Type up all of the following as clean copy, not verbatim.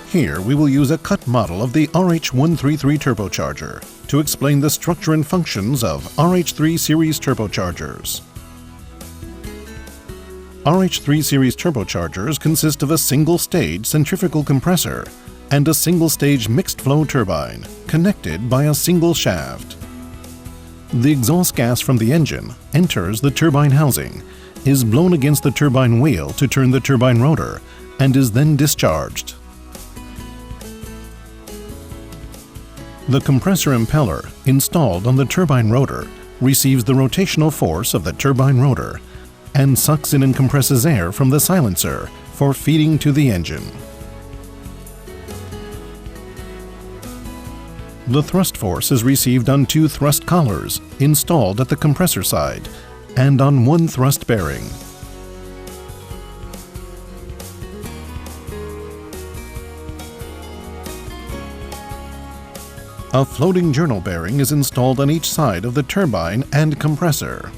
Here we will use a cut model of the RH133 turbocharger to explain the structure and functions of RH3 series turbochargers. RH3 series turbochargers consist of a single-stage centrifugal compressor and a single-stage mixed-flow turbine connected by a single shaft. The exhaust gas from the engine enters the turbine housing, is blown against the turbine wheel to turn the turbine rotor, and is then discharged. The compressor impeller installed on the turbine rotor receives the rotational force of the turbine rotor and sucks in and compresses air from the silencer for feeding to the engine. The thrust force is received on two thrust collars installed at the compressor side and on one thrust bearing. A floating journal bearing is installed on each side of the turbine and compressor.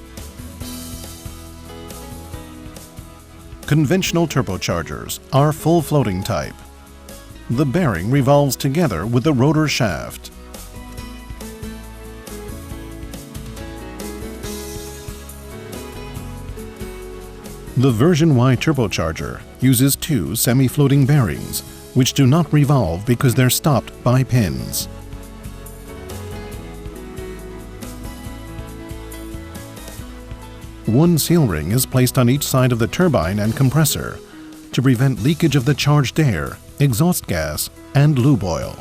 Conventional turbochargers are full floating type. The bearing revolves together with the rotor shaft. The version Y turbocharger uses two semi-floating bearings, which do not revolve because they're stopped by pins. One seal ring is placed on each side of the turbine and compressor to prevent leakage of the charged air, exhaust gas, and lube oil.